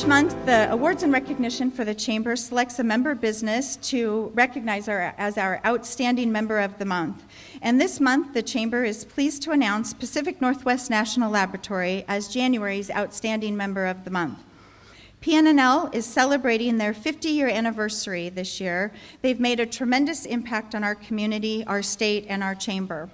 month, the Awards and Recognition for the Chamber selects a member business to recognize as our Outstanding Member of the Month. And this month, the Chamber is pleased to announce Pacific Northwest National Laboratory as January's Outstanding Member of the Month. PNNL is celebrating their 50-year anniversary this year. They've made a tremendous impact on our community, our state, and our chamber.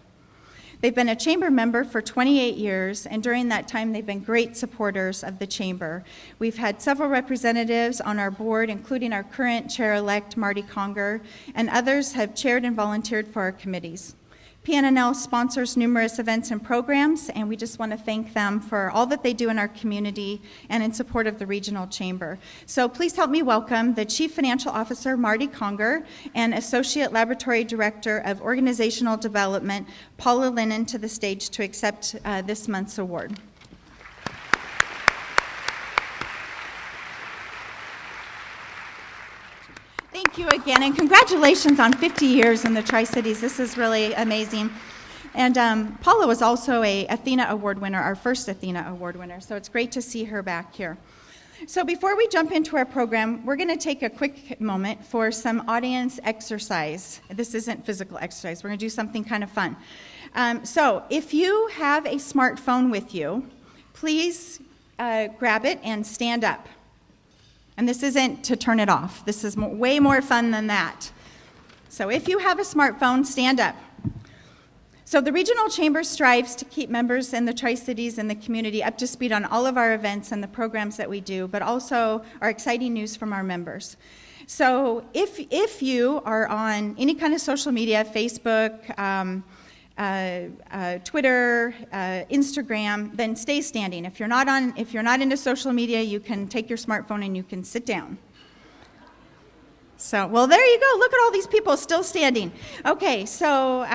They've been a chamber member for 28 years, and during that time, they've been great supporters of the chamber. We've had several representatives on our board, including our current chair-elect, Marty Conger, and others have chaired and volunteered for our committees. PNNL sponsors numerous events and programs, and we just want to thank them for all that they do in our community and in support of the regional chamber. So please help me welcome the Chief Financial Officer, Marty Conger, and Associate Laboratory Director of Organizational Development, Paula Linnen, to the stage to accept this month's award. Thank you again, and congratulations on 50 years in the Tri-Cities. This is really amazing. And Paula was also a ATHENA Award winner, our first ATHENA Award winner, so it's great to see her back here. So before we jump into our program, we're going to take a quick moment for some audience exercise. This isn't physical exercise. We're going to do something kind of fun. So if you have a smartphone with you, please grab it and stand up. And this isn't to turn it off. This is way more fun than that. So if you have a smartphone, stand up. So the Regional Chamber strives to keep members in the Tri-Cities and the community up to speed on all of our events and the programs that we do, but also our exciting news from our members. So if you are on any kind of social media, Facebook, Twitter, Instagram, then stay standing. If you're not into social media, you can take your smartphone and you can sit down. So, well, there you go. Look at all these people still standing. Okay, so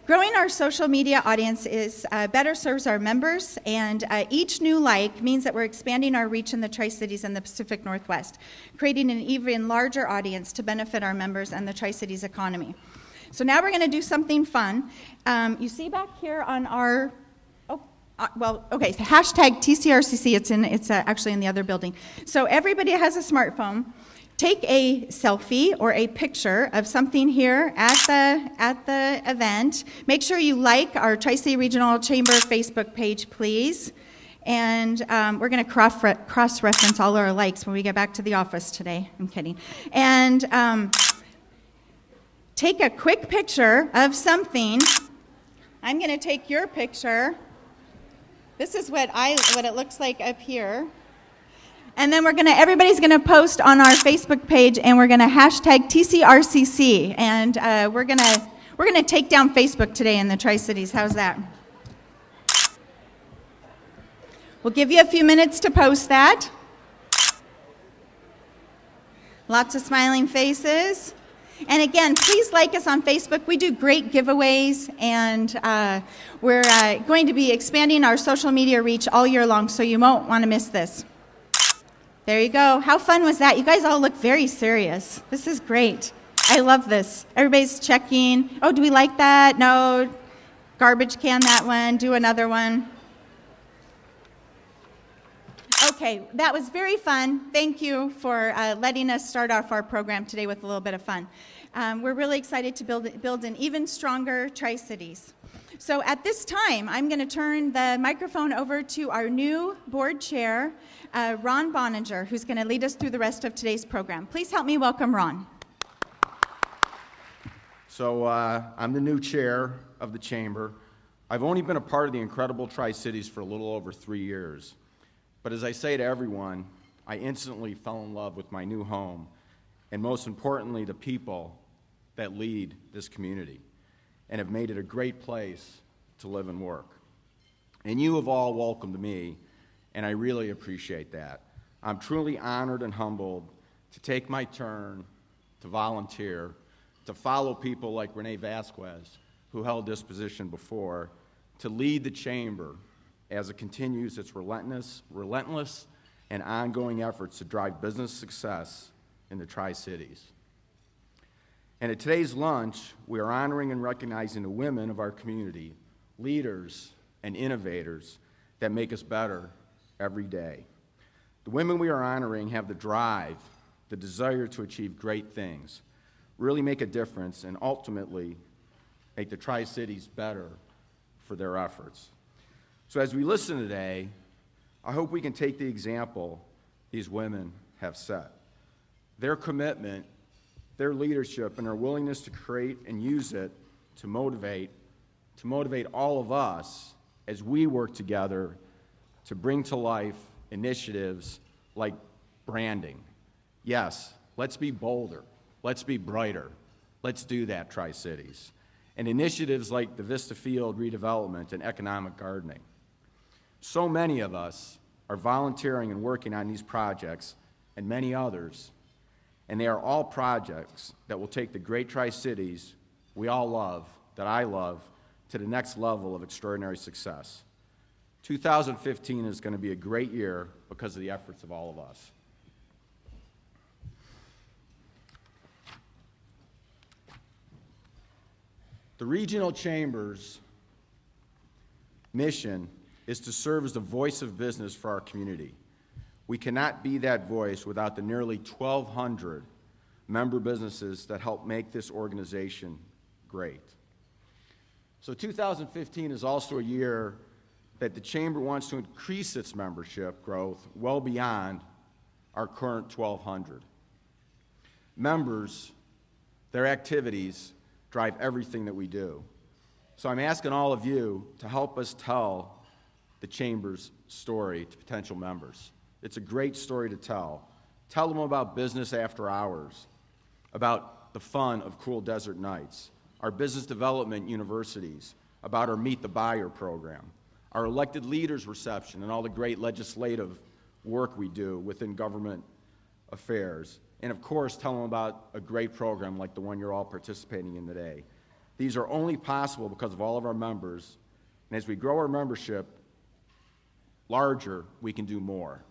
growing our social media audience better serves our members, and each new like means that we're expanding our reach in the Tri-Cities and the Pacific Northwest, creating an even larger audience to benefit our members and the Tri-Cities economy. So now we're going to do something fun. You see back here on our, hashtag TCRCC, it's actually in the other building. So everybody has a smartphone. Take a selfie or a picture of something here at the event. Make sure you like our Tri-City Regional Chamber Facebook page, please. And we're going to cross-reference all our likes when we get back to the office today. I'm kidding. And take a quick picture of something. I'm going to take your picture. This is what it looks like up here. And then everybody's going to post on our Facebook page, and we're going to hashtag TCRCC, and we're going to take down Facebook today in the Tri-Cities. How's that? We'll give you a few minutes to post that. Lots of smiling faces. And again, please like us on Facebook. We do great giveaways, and we're going to be expanding our social media reach all year long, so you won't want to miss this. There you go. How fun was that? You guys all look very serious. This is great. I love this. Everybody's checking. Oh, do we like that? No. Garbage can that one. Do another one. Okay, that was very fun. Thank you for letting us start off our program today with a little bit of fun. We're really excited to build an even stronger Tri-Cities. So at this time, I'm going to turn the microphone over to our new board chair, Ron Boninger, who's going to lead us through the rest of today's program. Please help me welcome Ron. So I'm the new chair of the Chamber. I've only been a part of the incredible Tri-Cities for a little over 3 years. But as I say to everyone, I instantly fell in love with my new home, and most importantly, the people that lead this community and have made it a great place to live and work. And you have all welcomed me, and I really appreciate that. I'm truly honored and humbled to take my turn, to volunteer, to follow people like Renee Vasquez, who held this position before, to lead the Chamber as it continues its relentless and ongoing efforts to drive business success in the Tri-Cities. And at today's lunch, we are honoring and recognizing the women of our community, leaders and innovators that make us better every day. The women we are honoring have the drive, the desire to achieve great things, really make a difference, and ultimately make the Tri-Cities better for their efforts. So as we listen today, I hope we can take the example these women have set. Their commitment, their leadership, and their willingness to create and use it to motivate all of us as we work together to bring to life initiatives like branding. Yes, let's be bolder, let's be brighter, let's do that, Tri-Cities. And initiatives like the Vista Field redevelopment and economic gardening. So many of us are volunteering and working on these projects and many others, and they are all projects that will take the great Tri-Cities we all love, that I love, to the next level of extraordinary success. 2015 is going to be a great year because of the efforts of all of us. The Regional Chamber's mission is to serve as the voice of business for our community. We cannot be that voice without the nearly 1,200 member businesses that help make this organization great. So 2015 is also a year that the Chamber wants to increase its membership growth well beyond our current 1,200. Members, their activities drive everything that we do. So I'm asking all of you to help us tell the Chamber's story to potential members. It's a great story to tell. Tell them about business after hours, about the fun of cool desert nights, our business development universities, about our Meet the Buyer program, our elected leaders reception, and all the great legislative work we do within government affairs. And of course, tell them about a great program like the one you're all participating in today. These are only possible because of all of our members, and as we grow our membership larger, we can do more.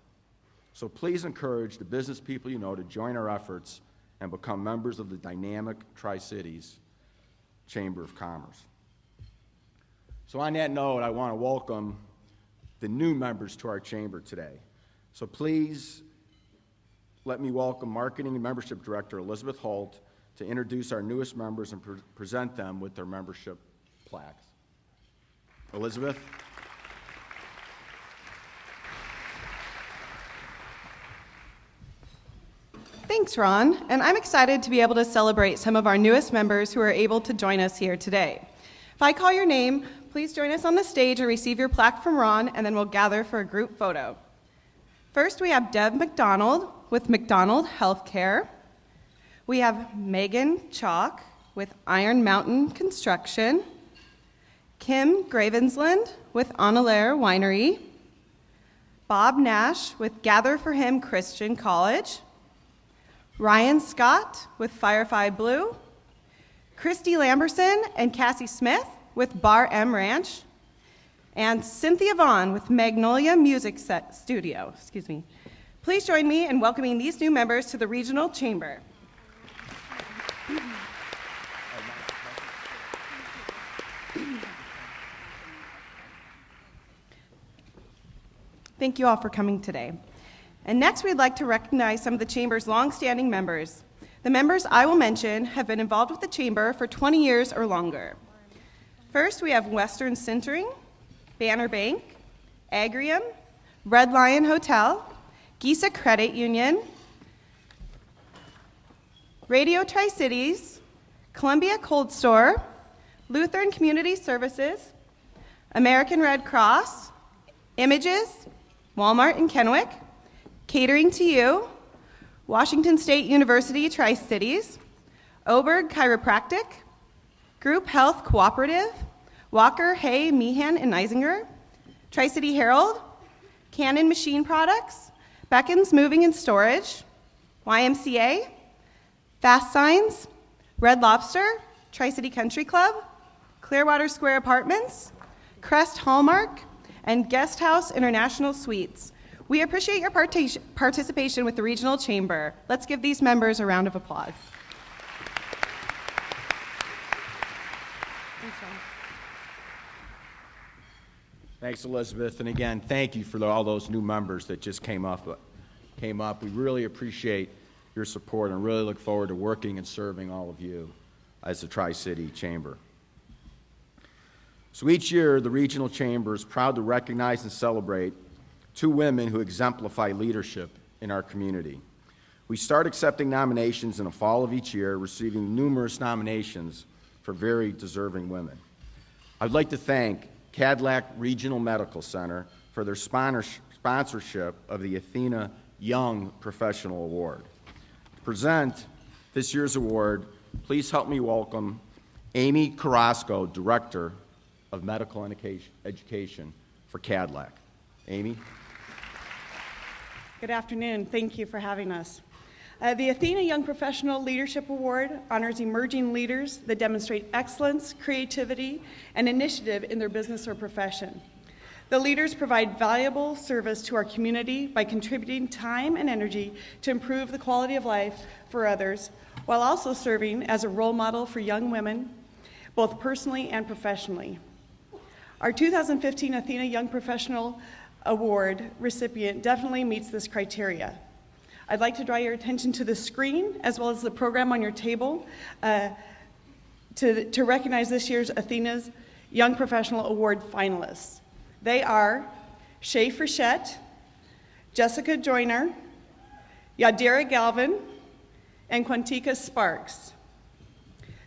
So please encourage the business people you know to join our efforts and become members of the dynamic Tri-Cities Chamber of Commerce. So on that note, I want to welcome the new members to our chamber today. So please let me welcome Marketing and Membership Director Elizabeth Holt to introduce our newest members and present them with their membership plaques. Elizabeth. Thanks, Ron, and I'm excited to be able to celebrate some of our newest members who are able to join us here today. If I call your name, please join us on the stage and receive your plaque from Ron, and then we'll gather for a group photo. First, we have Deb McDonald with McDonald Healthcare. We have Megan Chalk with Iron Mountain Construction. Kim Gravensland with Honolair Winery. Bob Nash with Gather for Him Christian College. Ryan Scott with Firefly Blue, Christy Lamberson and Cassie Smith with Bar M Ranch, and Cynthia Vaughn with Magnolia Music Studio. Please join me in welcoming these new members to the Regional Chamber. Thank you all for coming today. And next, we'd like to recognize some of the Chamber's long-standing members. The members I will mention have been involved with the Chamber for 20 years or longer. First, we have Western Sintering, Banner Bank, Agrium, Red Lion Hotel, Gisa Credit Union, Radio Tri-Cities, Columbia Cold Store, Lutheran Community Services, American Red Cross, Images, Walmart in Kennewick, Catering to You, Washington State University Tri-Cities, Oberg Chiropractic, Group Health Cooperative, Walker, Hay, Meehan, and Neisinger, Tri-City Herald, Canon Machine Products, Beckons Moving and Storage, YMCA, Fast Signs, Red Lobster, Tri-City Country Club, Clearwater Square Apartments, Crest Hallmark, and Guest House International Suites. We appreciate your participation with the Regional Chamber. Let's give these members a round of applause. Thanks, Elizabeth. And again, thank you for all those new members that just came up. came up. We really appreciate your support and really look forward to working and serving all of you as the Tri-City Chamber. So each year, the Regional Chamber is proud to recognize and celebrate 2 women who exemplify leadership in our community. We start accepting nominations in the fall of each year, receiving numerous nominations for very deserving women. I'd like to thank Cadillac Regional Medical Center for their sponsorship of the ATHENA Young Professional Award. To present this year's award, please help me welcome Amy Carrasco, Director of Medical Education for Cadillac. Amy? Good afternoon. Thank you for having us. The ATHENA Young Professional Leadership Award honors emerging leaders that demonstrate excellence, creativity, and initiative in their business or profession. The leaders provide valuable service to our community by contributing time and energy to improve the quality of life for others, while also serving as a role model for young women, both personally and professionally. Our 2015 ATHENA Young Professional Award recipient definitely meets this criteria. I'd like to draw your attention to the screen as well as the program on your table to recognize this year's ATHENA's Young Professional Award finalists. They are Shay Frechette, Jessica Joyner, Yadira Galvin, and Quantica Sparks.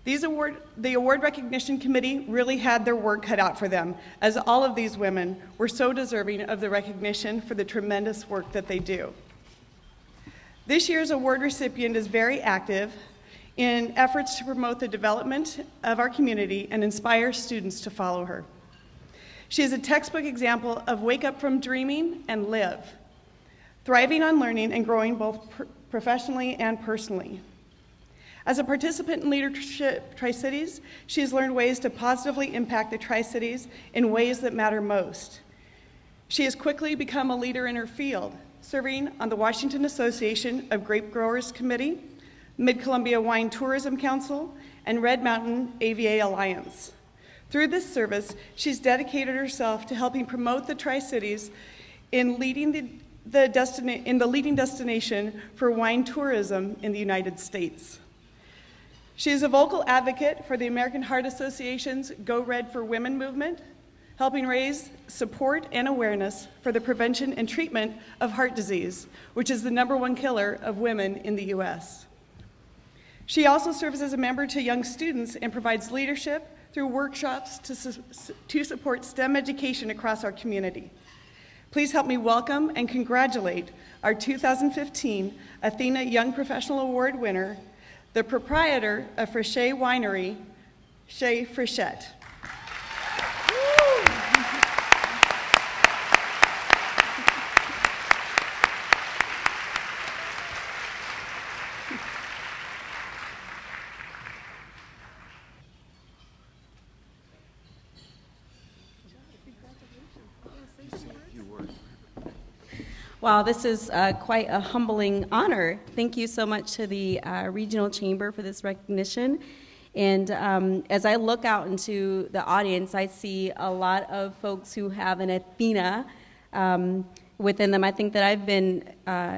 The award recognition committee really had their work cut out for them, as all of these women were so deserving of the recognition for the tremendous work that they do. This year's award recipient is very active in efforts to promote the development of our community and inspire students to follow her. She is a textbook example of wake up from dreaming and live, thriving on learning and growing both professionally and personally. As a participant in Leadership Tri-Cities, she has learned ways to positively impact the Tri-Cities in ways that matter most. She has quickly become a leader in her field, serving on the Washington Association of Grape Growers Committee, Mid-Columbia Wine Tourism Council, and Red Mountain AVA Alliance. Through this service, she's dedicated herself to helping promote the Tri-Cities in leading the leading destination for wine tourism in the United States. She is a vocal advocate for the American Heart Association's Go Red for Women movement, helping raise support and awareness for the prevention and treatment of heart disease, which is the #1 killer of women in the U.S. She also serves as a member to young students and provides leadership through workshops to support STEM education across our community. Please help me welcome and congratulate our 2015 ATHENA Young Professional Award winner, the proprietor of Frechette Winery, Shay Frechette. Wow, this is quite a humbling honor. Thank you so much to the Regional Chamber for this recognition. And as I look out into the audience, I see a lot of folks who have an ATHENA within them. I think that I've been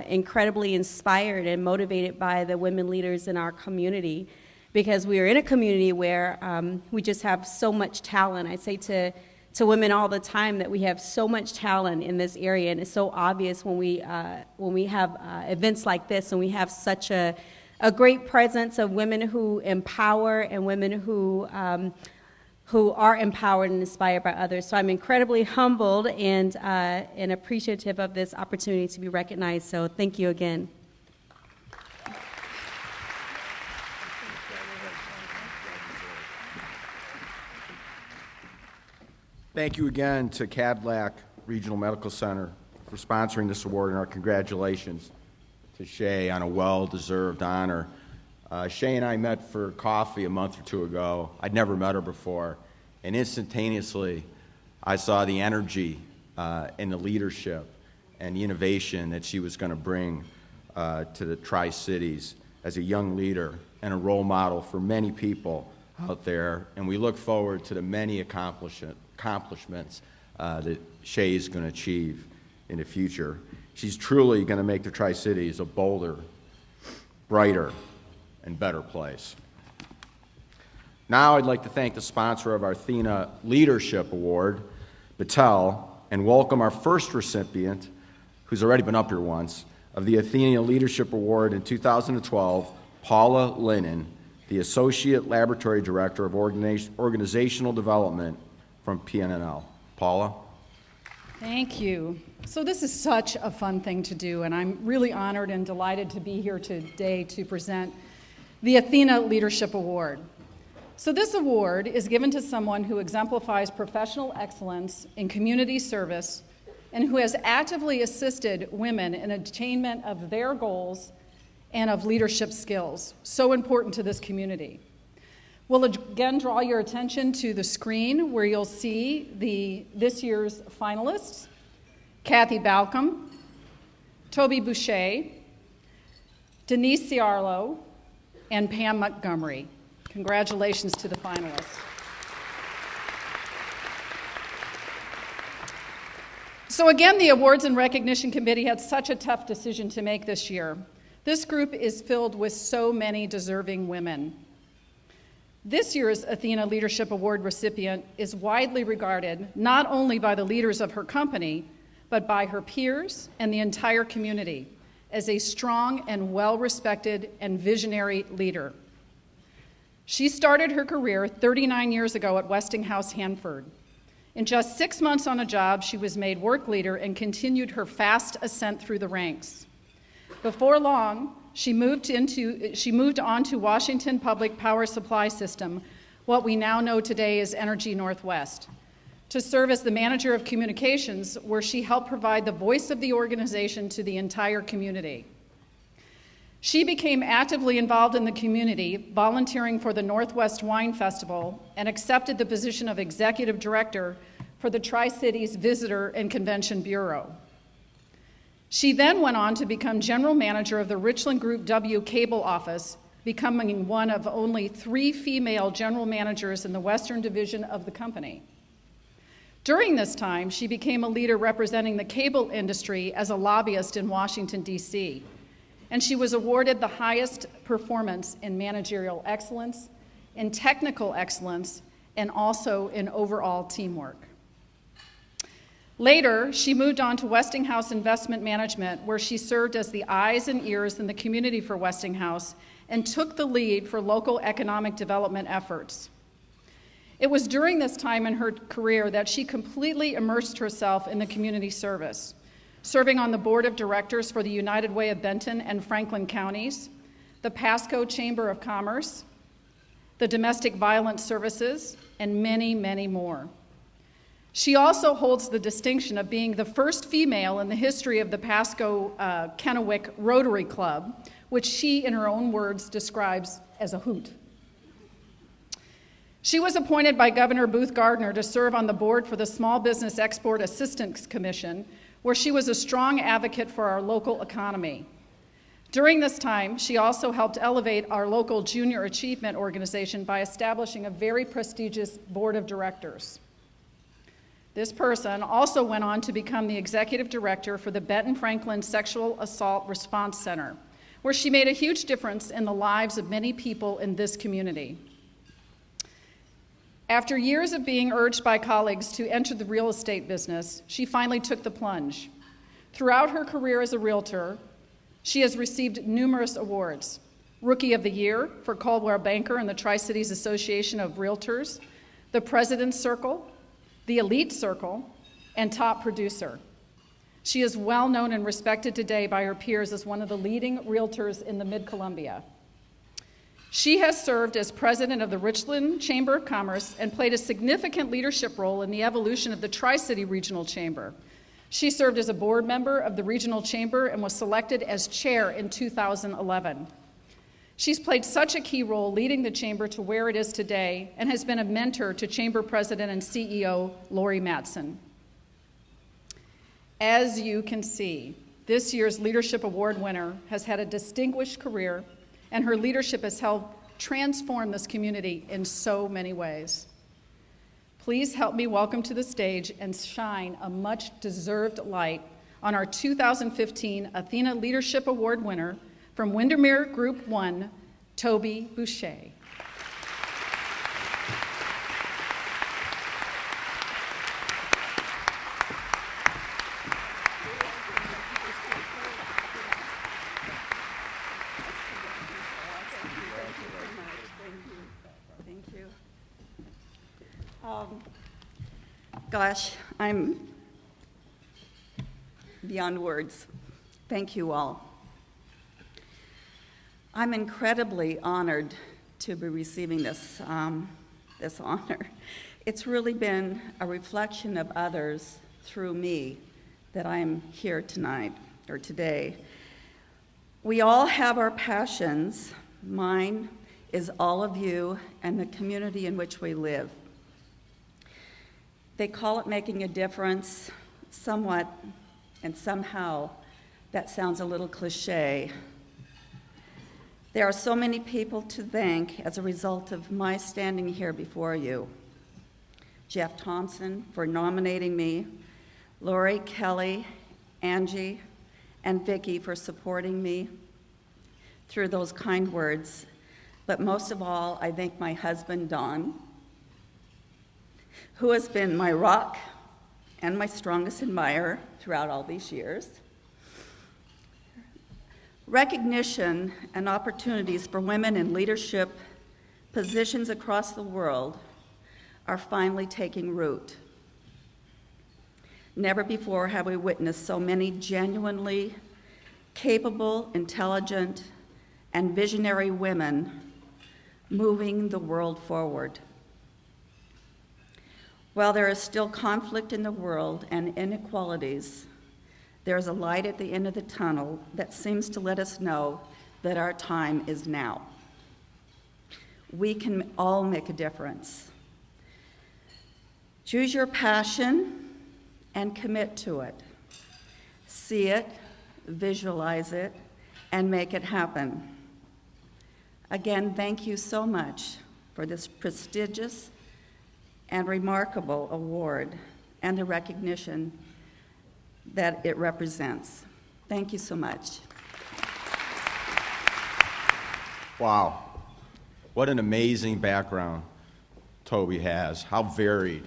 incredibly inspired and motivated by the women leaders in our community, because we are in a community where we just have so much talent. I say to women all the time that we have so much talent in this area, and it's so obvious when we have events like this, and we have such a great presence of women who empower and women who are empowered and inspired by others. So I'm incredibly humbled and appreciative of this opportunity to be recognized. So thank you again. Thank you again to Cadillac Regional Medical Center for sponsoring this award, and our congratulations to Shay on a well-deserved honor. Shay and I met for coffee a month or two ago. I'd never met her before, and instantaneously I saw the energy and the leadership and the innovation that she was going to bring to the Tri-Cities as a young leader and a role model for many people out there, and we look forward to the many accomplishments that Shay is going to achieve in the future. She's truly going to make the Tri-Cities a bolder, brighter, and better place. Now I'd like to thank the sponsor of our ATHENA Leadership Award, Battelle, and welcome our first recipient, who's already been up here once, of the ATHENA Leadership Award in 2012, Paula Linnen, the Associate Laboratory Director of Organizational Development from PNNL. Paula? Thank you. So this is such a fun thing to do, and I'm really honored and delighted to be here today to present the ATHENA Leadership Award. So this award is given to someone who exemplifies professional excellence in community service and who has actively assisted women in attainment of their goals and of leadership skills, so important to this community. We'll again draw your attention to the screen where you'll see this year's finalists: Kathy Balcom, Toby Boucher, Denise Ciarlo, and Pam Montgomery. Congratulations to the finalists. So again, the Awards and Recognition Committee had such a tough decision to make this year. This group is filled with so many deserving women. This year's ATHENA Leadership Award recipient is widely regarded not only by the leaders of her company, but by her peers and the entire community as a strong and well-respected and visionary leader. She started her career 39 years ago at Westinghouse Hanford. In just 6 months on a job, she was made work leader and continued her fast ascent through the ranks. Before long, she moved on to Washington Public Power Supply System, what we now know today as Energy Northwest, to serve as the manager of communications, where she helped provide the voice of the organization to the entire community. She became actively involved in the community, volunteering for the Northwest Wine Festival, and accepted the position of executive director for the Tri-Cities Visitor and Convention Bureau. She then went on to become general manager of the Richland Group W cable office, becoming one of only 3 female general managers in the Western Division of the company. During this time, she became a leader representing the cable industry as a lobbyist in Washington, D.C., and she was awarded the highest performance in managerial excellence, in technical excellence, and also in overall teamwork. Later, she moved on to Westinghouse Investment Management, where she served as the eyes and ears in the community for Westinghouse and took the lead for local economic development efforts. It was during this time in her career that she completely immersed herself in the community service, serving on the board of directors for the United Way of Benton and Franklin counties, the Pasco Chamber of Commerce, the Domestic Violence Services, and many, many more. She also holds the distinction of being the first female in the history of the Pasco Kennewick Rotary Club, which she, in her own words, describes as a hoot. She was appointed by Governor Booth Gardner to serve on the board for the Small Business Export Assistance Commission, where she was a strong advocate for our local economy. During this time, she also helped elevate our local junior achievement organization by establishing a very prestigious board of directors. This person also went on to become the executive director for the Benton Franklin Sexual Assault Response Center, where she made a huge difference in the lives of many people in this community. After years of being urged by colleagues to enter the real estate business, she finally took the plunge. Throughout her career as a realtor, she has received numerous awards: Rookie of the Year for Caldwell Banker and the Tri-Cities Association of Realtors, the President's Circle, the Elite Circle, and Top Producer. She is well known and respected today by her peers as one of the leading realtors in the Mid-Columbia. She has served as president of the Richland Chamber of Commerce and played a significant leadership role in the evolution of the Tri-City Regional Chamber. She served as a board member of the Regional Chamber and was selected as chair in 2011. She's played such a key role leading the Chamber to where it is today and has been a mentor to Chamber President and CEO Lori Matson. As you can see, this year's Leadership Award winner has had a distinguished career, and her leadership has helped transform this community in so many ways. Please help me welcome to the stage and shine a much-deserved light on our 2015 ATHENA Leadership Award winner from Windermere Group 1, Toby Boucher. Gosh, I'm beyond words. Thank you all. I'm incredibly honored to be receiving this honor. It's really been a reflection of others through me that I'm here tonight, or today. We all have our passions. Mine is all of you and the community in which we live. They call it making a difference, somewhat and somehow that sounds a little cliche. There are so many people to thank as a result of my standing here before you. Jeff Thompson for nominating me, Lori, Kelly, Angie, and Vicki for supporting me through those kind words. But most of all, I thank my husband, Don, who has been my rock and my strongest admirer throughout all these years. Recognition and opportunities for women in leadership positions across the world are finally taking root. Never before have we witnessed so many genuinely capable, intelligent, and visionary women moving the world forward. While there is still conflict in the world and inequalities, there is a light at the end of the tunnel that seems to let us know that our time is now. We can all make a difference. Choose your passion and commit to it. See it, visualize it, and make it happen. Again, thank you so much for this prestigious and remarkable award and the recognition that it represents. Thank you so much. Wow. What an amazing background Toby has. How varied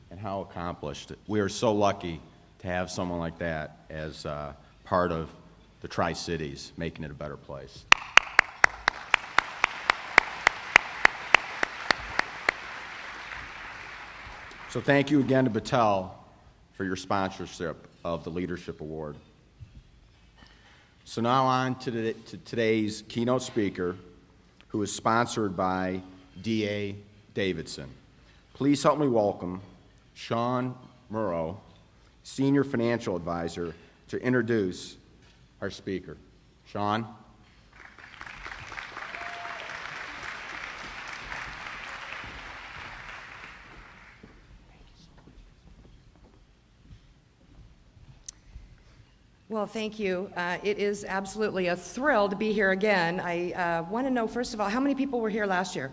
and how accomplished. We are so lucky to have someone like that as part of the Tri-Cities, making it a better place. So thank you again to Battelle for your sponsorship of the Leadership Award. So now on to today's keynote speaker, who is sponsored by D.A. Davidson. Please help me welcome Jen Mueller, Senior Financial Advisor, to introduce our speaker. Sean. Well, thank you. It is absolutely a thrill to be here again. I want to know, first of all, how many people were here last year?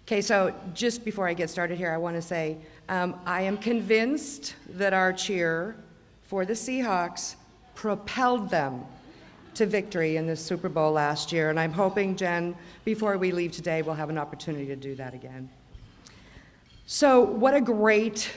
Okay, so just before I get started here, I want to say I am convinced that our cheer for the Seahawks propelled them to victory in the Super Bowl last year, and I'm hoping, Jen, before we leave today, we'll have an opportunity to do that again. So what a great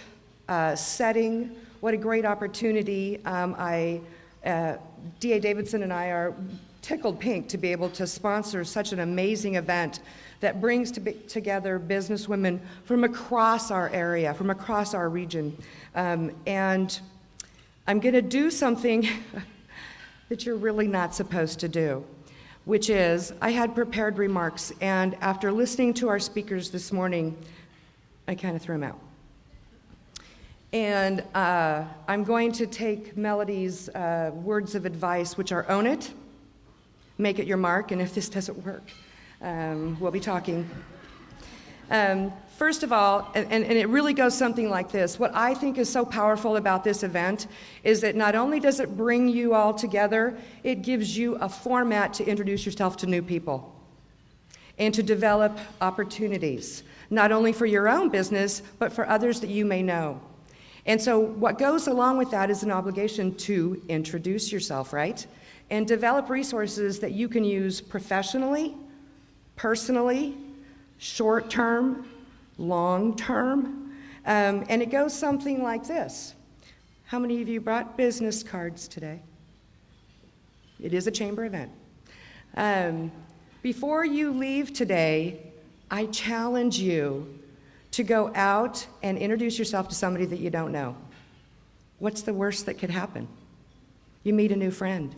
setting. What a great opportunity. D.A. Davidson and I are tickled pink to be able to sponsor such an amazing event that brings together businesswomen from across our area, from across our region. And I'm going to do something that you're really not supposed to do, which is I had prepared remarks, and after listening to our speakers this morning, I kind of threw them out. And I'm going to take Melody's words of advice, which are own it, make it your mark, and if this doesn't work, we'll be talking. First of all, and it really goes something like this, what I think is so powerful about this event is that not only does it bring you all together, it gives you a format to introduce yourself to new people and to develop opportunities, not only for your own business, but for others that you may know. And so what goes along with that is an obligation to introduce yourself, right? And develop resources that you can use professionally, personally, short-term, long-term. And it goes something like this. How many of you brought business cards today? It is a chamber event. Before you leave today, I challenge you to go out and introduce yourself to somebody that you don't know. What's the worst that could happen? You meet a new friend.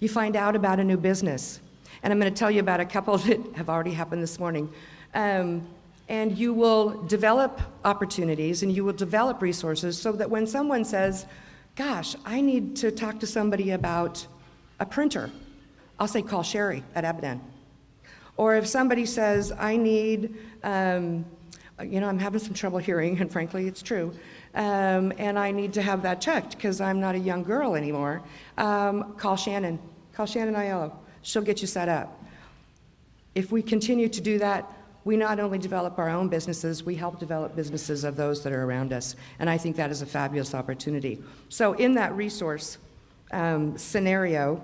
You find out about a new business. And I'm going to tell you about a couple that have already happened this morning. And you will develop opportunities and you will develop resources so that when someone says, gosh, I need to talk to somebody about a printer, I'll say, call Sherry at Abadan. Or if somebody says, I need, I'm having some trouble hearing, and frankly, it's true, and I need to have that checked because I'm not a young girl anymore, call Shannon. Call Shannon Aiello. She'll get you set up. If we continue to do that, we not only develop our own businesses, we help develop businesses of those that are around us, and I think that is a fabulous opportunity. So in that resource scenario,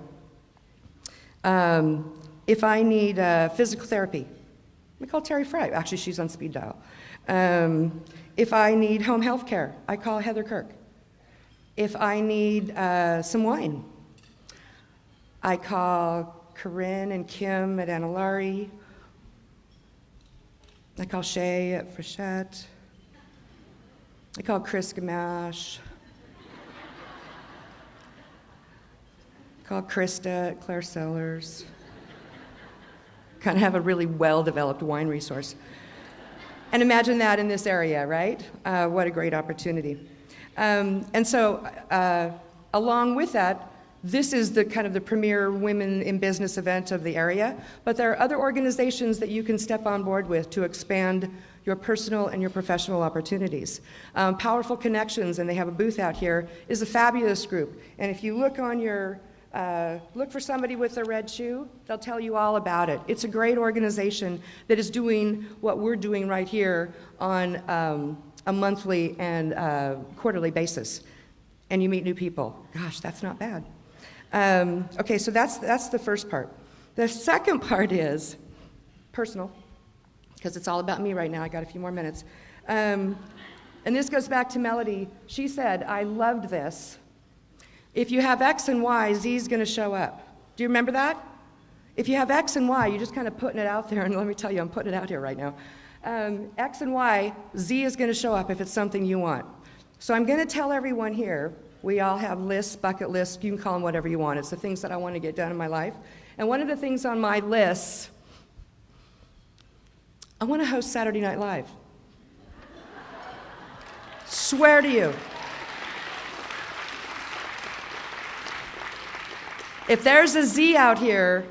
if I need physical therapy, I call Terry Fry. Actually, she's on speed dial. If I need home health care, I call Heather Kirk. If I need some wine, I call Corinne and Kim at Anilari. I call Shay at Frechette. I call Chris Gamache. I call Krista at Claire Sellers. Kind of have a really well-developed wine resource. And imagine that in this area, right? What a great opportunity. And so along with that, this is the kind of the premier women in business event of the area, but there are other organizations that you can step on board with to expand your personal and your professional opportunities. Powerful Connections, and they have a booth out here, is a fabulous group. And if you look on your, look for somebody with a red shoe, they'll tell you all about it. It's a great organization that is doing what we're doing right here on a monthly and quarterly basis. And you meet new people. Gosh, that's not bad. Okay, so that's the first part. The second part is personal, because it's all about me right now. I got a few more minutes. And this goes back to Melody. She said, I loved this. If you have X and Y, Z is going to show up. Do you remember that? If you have X and Y, you're just kind of putting it out there, and let me tell you, I'm putting it out here right now. X and Y, Z is going to show up if it's something you want. So I'm going to tell everyone here, we all have lists, bucket lists, you can call them whatever you want. It's the things that I want to get done in my life. And one of the things on my list, I want to host Saturday Night Live. Swear to you. If there's a Z out here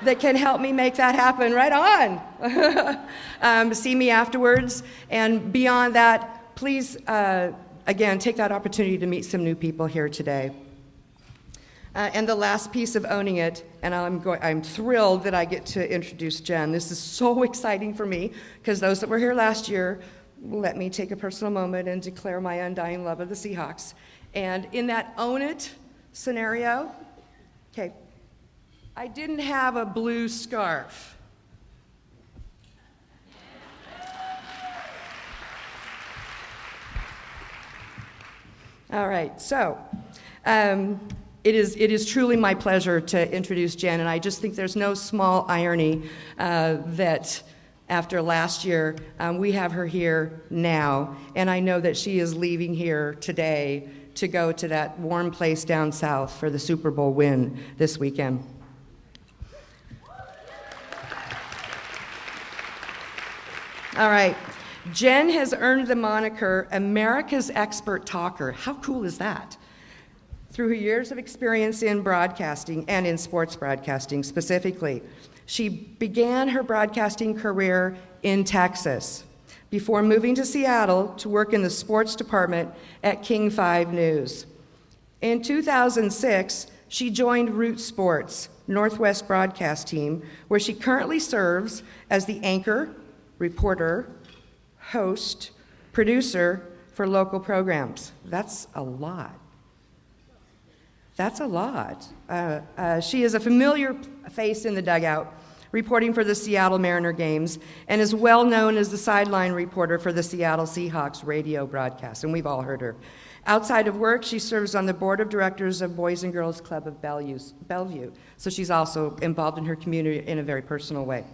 that can help me make that happen, right on. See me afterwards. And beyond that, please, again, take that opportunity to meet some new people here today. And the last piece of owning it, and I'm thrilled that I get to introduce Jen. This is so exciting for me, because those that were here last year, let me take a personal moment and declare my undying love of the Seahawks. And in that own it scenario, okay, I didn't have a blue scarf. All right, so it is truly my pleasure to introduce Jen, and I just think there's no small irony that after last year, we have her here now, and I know that she is leaving here today to go to that warm place down south for the Super Bowl win this weekend. All right. Jen has earned the moniker America's Expert Talker. How cool is that? Through her years of experience in broadcasting and in sports broadcasting specifically, she began her broadcasting career in Texas before moving to Seattle to work in the sports department at King 5 News. In 2006, she joined Root Sports, Northwest broadcast team, where she currently serves as the anchor, reporter, host, producer for local programs. That's a lot. That's a lot. She is a familiar face in the dugout, reporting for the Seattle Mariner games, and is well known as the sideline reporter for the Seattle SEAHAWKS radio broadcast, and we've all heard her. Outside of work, she serves on the board of directors of Boys and Girls Club of Bellevue, so she's also involved in her community in a very personal way.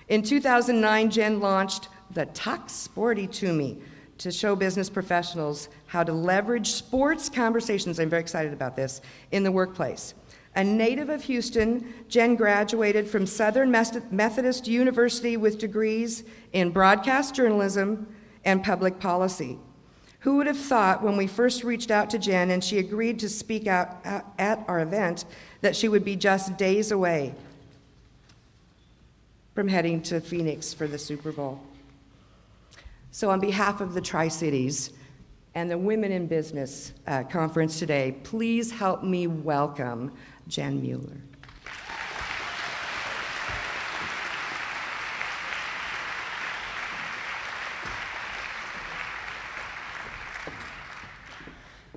In 2009, Jen launched the Talk Sporty to Me to show business professionals how to leverage sports conversations, I'm very excited about this, in the workplace. A native of Houston, Jen graduated from Southern Methodist University with degrees in broadcast journalism and public policy. Who would have thought when we first reached out to Jen and she agreed to speak out at our event that she would be just days away from heading to Phoenix for the Super Bowl? So on behalf of the Tri-Cities and the Women in Business conference today, please help me welcome Jen Mueller.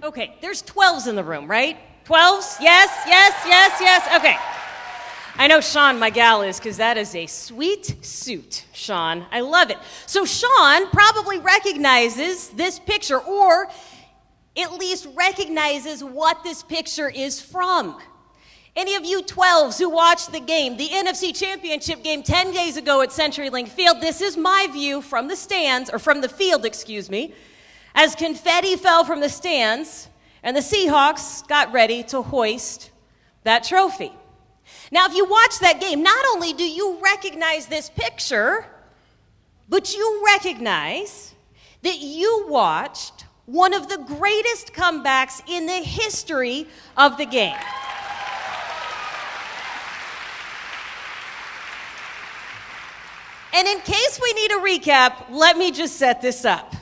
Okay, there's 12s in the room, right? 12s? Yes, yes, yes, yes. Okay. I know Sean, my gal, is, because that is a sweet suit, Sean. I love it. So Sean probably recognizes this picture, or at least recognizes what this picture is from. Any of you 12s who watched the game, the NFC Championship game 10 days ago at CenturyLink Field, this is my view from the stands, or from the field, excuse me, as confetti fell from the stands and the Seahawks got ready to hoist that trophy. Now, if you watch that game, not only do you recognize this picture, but you recognize that you watched one of the greatest comebacks in the history of the game. And in case we need a recap, let me just set this up.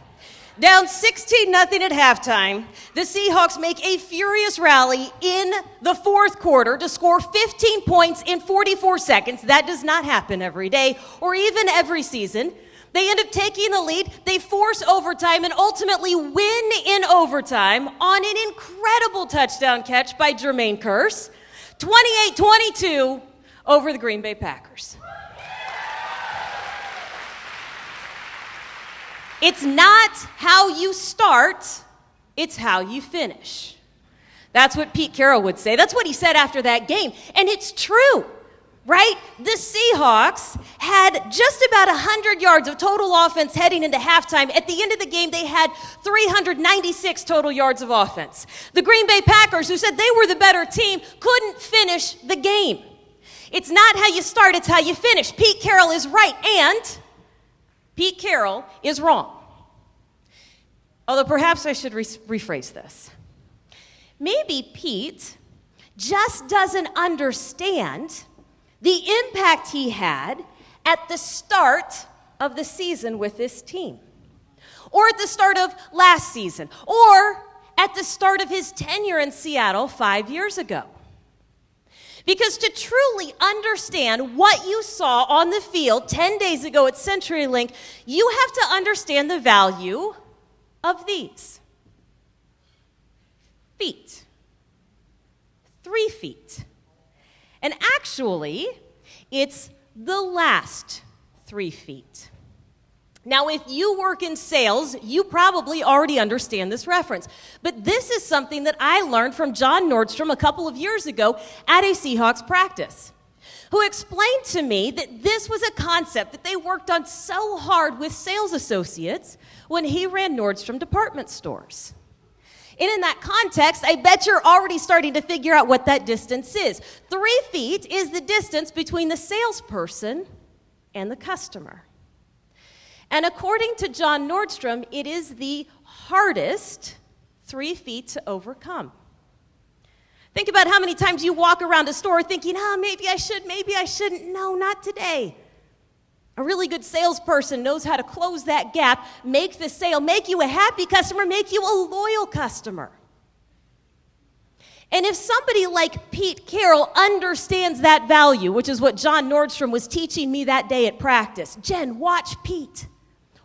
Down 16-0 at halftime, the Seahawks make a furious rally in the fourth quarter to score 15 points in 44 seconds. That does not happen every day or even every season. They end up taking the lead. They force overtime and ultimately win in overtime on an incredible touchdown catch by Jermaine Kearse, 28-22 over the Green Bay Packers. It's not how you start, it's how you finish. That's what Pete Carroll would say. That's what he said after that game. And it's true, right? The Seahawks had just about 100 yards of total offense heading into halftime. At the end of the game, they had 396 total yards of offense. The Green Bay Packers, who said they were the better team, couldn't finish the game. It's not how you start, it's how you finish. Pete Carroll is right, and Pete Carroll is wrong. Although perhaps I should rephrase this. Maybe Pete just doesn't understand the impact he had at the start of the season with this team, or at the start of last season, or at the start of his tenure in Seattle 5 years ago. Because to truly understand what you saw on the field 10 days ago at CenturyLink, you have to understand the value of these. Feet. 3 feet. And actually, it's the last 3 feet. Now, if you work in sales, you probably already understand this reference. But this is something that I learned from John Nordstrom a couple of years ago at a Seahawks practice, who explained to me that this was a concept that they worked on so hard with sales associates when he ran Nordstrom department stores. And in that context, I bet you're already starting to figure out what that distance is. 3 feet is the distance between the salesperson and the customer. And according to John Nordstrom, it is the hardest 3 feet to overcome. Think about how many times you walk around a store thinking, maybe I should, maybe I shouldn't. No, not today. A really good salesperson knows how to close that gap, make the sale, make you a happy customer, make you a loyal customer. And if somebody like Pete Carroll understands that value, which is what John Nordstrom was teaching me that day at practice, Jen, watch Pete.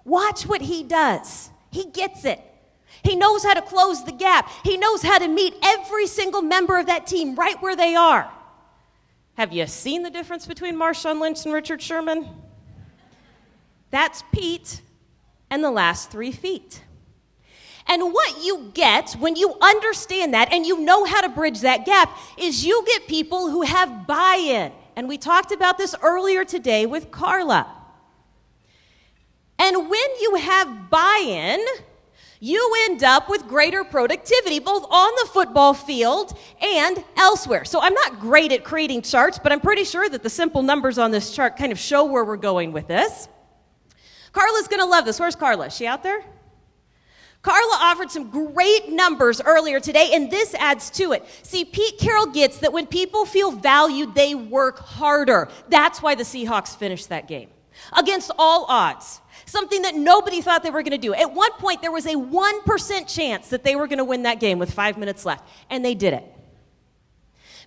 Watch what he does. He gets it. He knows how to close the gap. He knows how to meet every single member of that team right where they are. Have you seen the difference between Marshawn Lynch and Richard Sherman? That's Pete and the last 3 feet. And what you get when you understand that and you know how to bridge that gap is you get people who have buy-in. And we talked about this earlier today with Carla. And when you have buy-in, you end up with greater productivity, both on the football field and elsewhere. So I'm not great at creating charts, but I'm pretty sure that the simple numbers on this chart kind of show where we're going with this. Carla's going to love this. Where's Carla? Is she out there? Carla offered some great numbers earlier today, and this adds to it. See, Pete Carroll gets that when people feel valued, they work harder. That's why the Seahawks finished that game. Against all odds. Something that nobody thought they were going to do. At one point, there was a 1% chance that they were going to win that game with 5 minutes left, and they did it.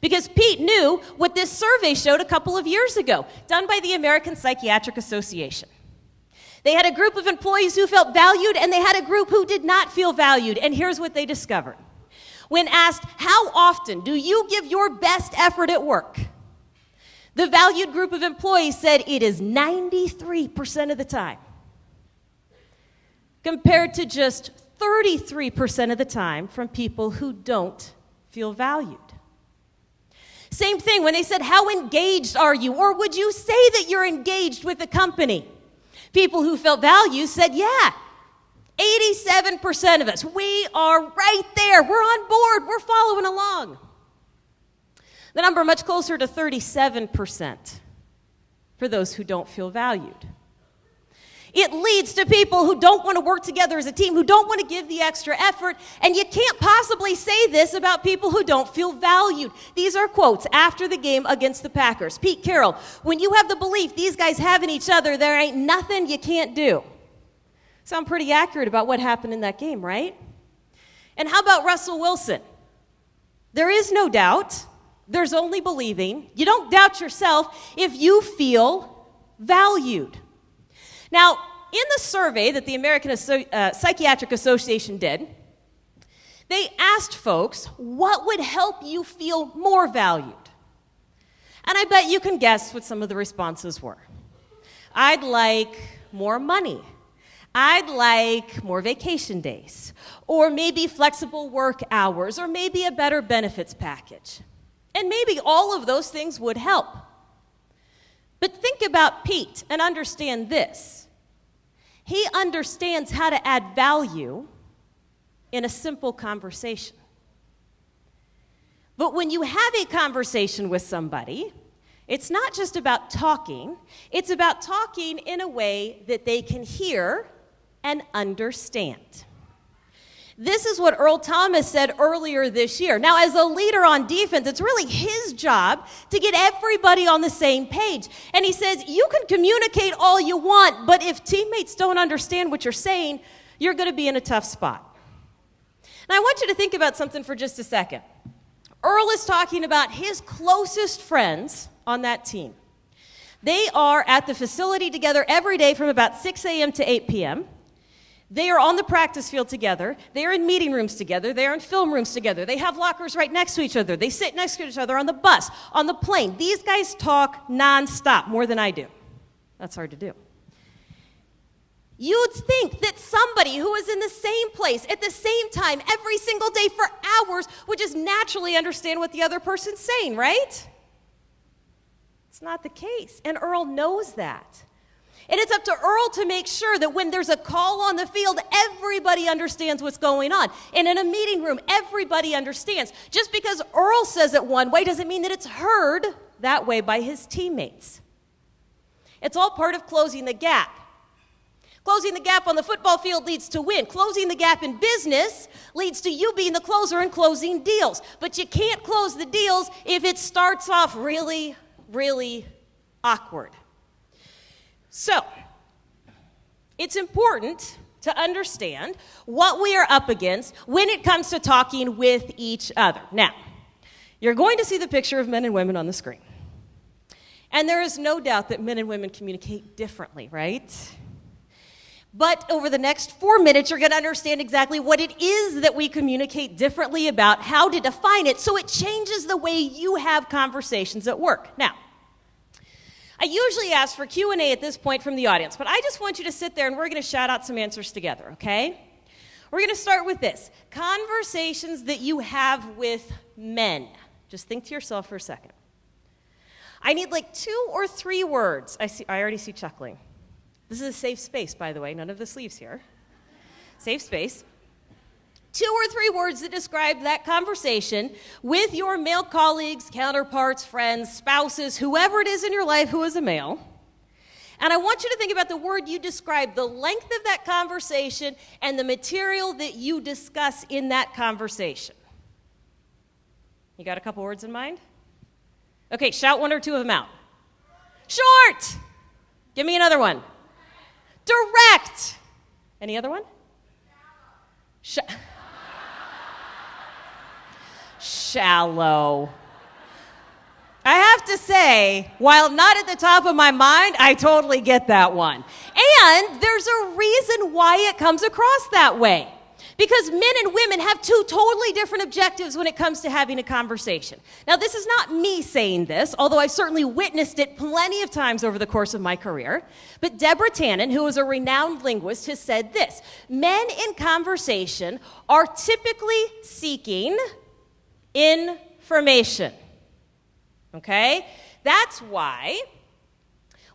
Because Pete knew what this survey showed a couple of years ago, done by the American Psychiatric Association. They had a group of employees who felt valued, and they had a group who did not feel valued. And here's what they discovered. When asked, how often do you give your best effort at work? The valued group of employees said it is 93% of the time, compared to just 33% of the time from people who don't feel valued. Same thing when they said, how engaged are you? Or would you say that you're engaged with the company? People who felt valued said, yeah, 87% of us. We are right there. We're on board. We're following along. The number much closer to 37% for those who don't feel valued. It leads to people who don't want to work together as a team, who don't want to give the extra effort, and you can't possibly say this about people who don't feel valued. These are quotes after the game against the Packers. Pete Carroll, when you have the belief these guys have in each other, there ain't nothing you can't do. Sound pretty accurate about what happened in that game, right? And how about Russell Wilson? There is no doubt. There's only believing. You don't doubt yourself if you feel valued. Now, in the survey that the American Psychiatric Association did, they asked folks, what would help you feel more valued? And I bet you can guess what some of the responses were. I'd like more money. I'd like more vacation days. Or maybe flexible work hours. Or maybe a better benefits package. And maybe all of those things would help. But think about Pete and understand this. He understands how to add value in a simple conversation. But when you have a conversation with somebody, it's not just about talking. It's about talking in a way that they can hear and understand. This is what Earl Thomas said earlier this year. Now, as a leader on defense, it's really his job to get everybody on the same page. And he says, you can communicate all you want, but if teammates don't understand what you're saying, you're going to be in a tough spot. Now, I want you to think about something for just a second. Earl is talking about his closest friends on that team. They are at the facility together every day from about 6 a.m. to 8 p.m., They are on the practice field together. They are in meeting rooms together. They are in film rooms together. They have lockers right next to each other. They sit next to each other on the bus, on the plane. These guys talk nonstop, more than I do. That's hard to do. You'd think that somebody who is in the same place at the same time every single day for hours would just naturally understand what the other person's saying, right? It's not the case, and Earl knows that. And it's up to Earl to make sure that when there's a call on the field, everybody understands what's going on. And in a meeting room, everybody understands. Just because Earl says it one way doesn't mean that it's heard that way by his teammates. It's all part of closing the gap. Closing the gap on the football field leads to win. Closing the gap in business leads to you being the closer and closing deals. But you can't close the deals if it starts off really, really awkward. So, it's important to understand what we are up against when it comes to talking with each other. Now, you're going to see the picture of men and women on the screen. And there is no doubt that men and women communicate differently, right? But over the next 4 minutes, you're going to understand exactly what it is that we communicate differently about, how to define it, so it changes the way you have conversations at work. Now, I usually ask for Q&A at this point from the audience, but I just want you to sit there and we're going to shout out some answers together, okay? We're going to start with this. Conversations that you have with men. Just think to yourself for a second. I need like 2 or 3 words. I already see chuckling. This is a safe space, by the way. None of the sleeves here. Safe space. 2 or 3 words that describe that conversation with your male colleagues, counterparts, friends, spouses, whoever it is in your life who is a male. And I want you to think about the word you describe, the length of that conversation, and the material that you discuss in that conversation. You got a couple words in mind? Okay, shout 1 or 2 of them out. Short! Give me another one. Direct! Any other one? Shallow. I have to say, while not at the top of my mind, I totally get that one. And there's a reason why it comes across that way. Because men and women have 2 totally different objectives when it comes to having a conversation. Now, this is not me saying this, although I've certainly witnessed it plenty of times over the course of my career. But Deborah Tannen, who is a renowned linguist, has said this: men in conversation are typically seeking information. Okay? That's why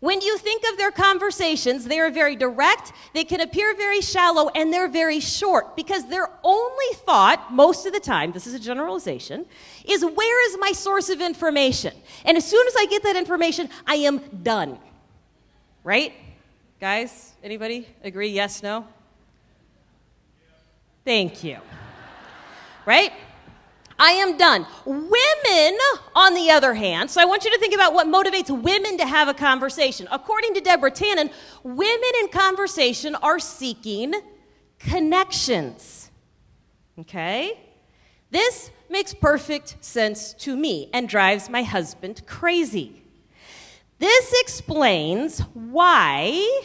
when you think of their conversations, they are very direct, they can appear very shallow, and they're very short, because their only thought, most of the time, this is a generalization, is where is my source of information? And as soon as I get that information, I am done. Right? Guys, anybody agree? Yes, no? Thank you. Right? I am done. Women, on the other hand, so I want you to think about what motivates women to have a conversation. According to Deborah Tannen, women in conversation are seeking connections. Okay? This makes perfect sense to me and drives my husband crazy. This explains why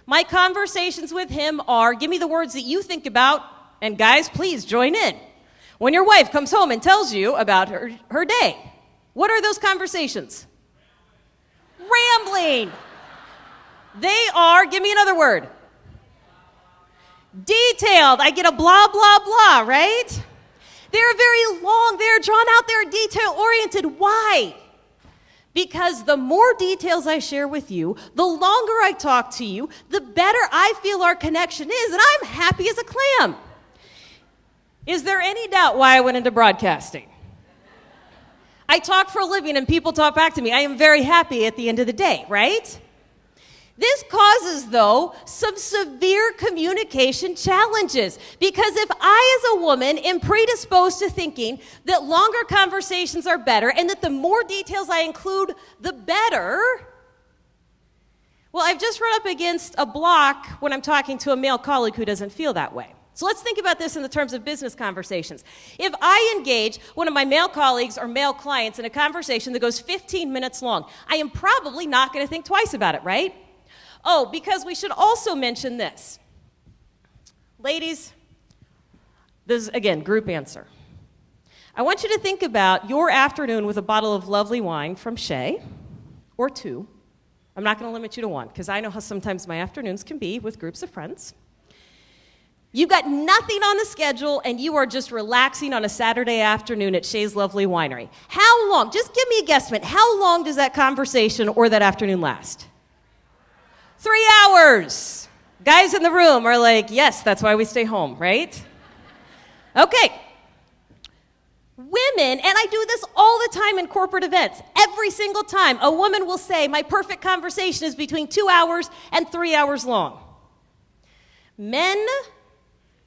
my conversations with him are, give me the words that you think about, and guys, please join in. When your wife comes home and tells you about her day, what are those conversations? Rambling. They are, give me another word. Detailed. I get a blah, blah, blah, right? They're very long, they're drawn out, they're detail-oriented. Why? Because the more details I share with you, the longer I talk to you, the better I feel our connection is, and I'm happy as a clam. Is there any doubt why I went into broadcasting? I talk for a living and people talk back to me. I am very happy at the end of the day, right? This causes, though, some severe communication challenges, because if I, as a woman, am predisposed to thinking that longer conversations are better and that the more details I include, the better, well, I've just run up against a block when I'm talking to a male colleague who doesn't feel that way. So let's think about this in the terms of business conversations. If I engage one of my male colleagues or male clients in a conversation that goes 15 minutes long, I am probably not going to think twice about it, right? Oh, because we should also mention this. Ladies, this is, again, group answer. I want you to think about your afternoon with a bottle of lovely wine from Shea, or 2. I'm not going to limit you to 1, because I know how sometimes my afternoons can be with groups of friends. You've got nothing on the schedule, and you are just relaxing on a Saturday afternoon at Shea's Lovely Winery. How long? Just give me a guesstimate. How long does that conversation or that afternoon last? 3 hours. Guys in the room are like, yes, that's why we stay home, right? Okay. Women, and I do this all the time in corporate events, every single time, a woman will say, my perfect conversation is between 2 hours and 3 hours long. Men,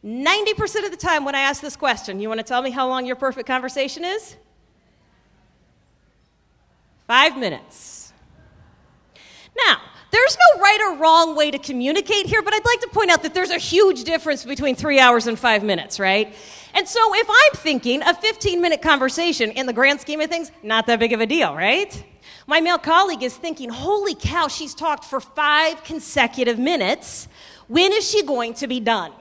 90% of the time when I ask this question, you want to tell me how long your perfect conversation is? 5 minutes. Now, there's no right or wrong way to communicate here, but I'd like to point out that there's a huge difference between 3 hours and 5 minutes, right? And so if I'm thinking a 15-minute conversation, in the grand scheme of things, not that big of a deal, right? My male colleague is thinking, holy cow, she's talked for 5 consecutive minutes. When is she going to be done?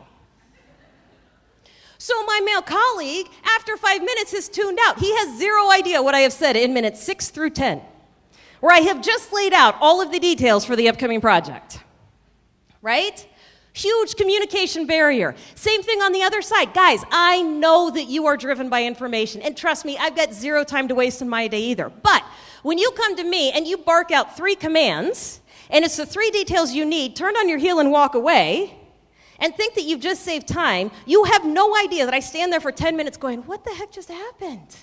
So my male colleague, after 5 minutes, has tuned out. He has zero idea what I have said in minutes 6 through 10, where I have just laid out all of the details for the upcoming project. Right? Huge communication barrier. Same thing on the other side. Guys, I know that you are driven by information, and trust me, I've got zero time to waste in my day either. But when you come to me and you bark out 3 commands, and it's the 3 details you need, turn on your heel and walk away, and think that you've just saved time, you have no idea that I stand there for 10 minutes going, what the heck just happened?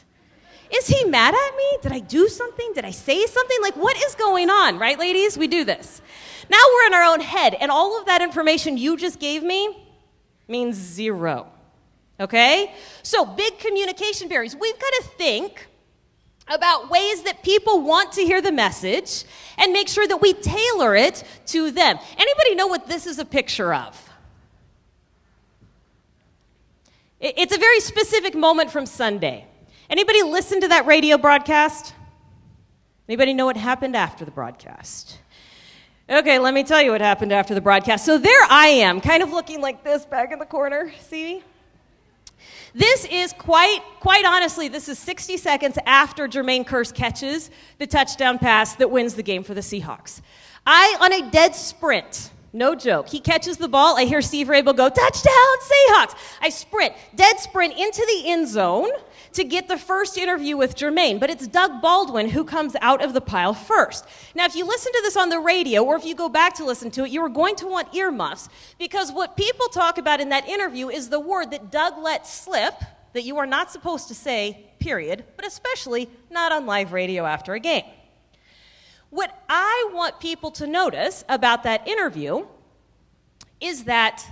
Is he mad at me? Did I do something? Did I say something? Like, what is going on? Right, ladies? We do this. Now we're in our own head, and all of that information you just gave me means zero. Okay? So, big communication barriers. We've got to think about ways that people want to hear the message and make sure that we tailor it to them. Anybody know what this is a picture of? It's a very specific moment from Sunday. Anybody listen to that radio broadcast? Anybody know what happened after the broadcast? Okay, let me tell you what happened after the broadcast. So there I am, kind of looking like this back in the corner. See? This is quite honestly, this is 60 seconds after Jermaine Kearse catches the touchdown pass that wins the game for the Seahawks. On a dead sprint, no joke, he catches the ball. I hear Steve Rabel go, touchdown, Seahawks. I sprint, dead sprint into the end zone to get the first interview with Jermaine. But it's Doug Baldwin who comes out of the pile first. Now, if you listen to this on the radio, or if you go back to listen to it, you are going to want earmuffs, because what people talk about in that interview is the word that Doug let slip that you are not supposed to say, period, but especially not on live radio after a game. What I want people to notice about that interview is that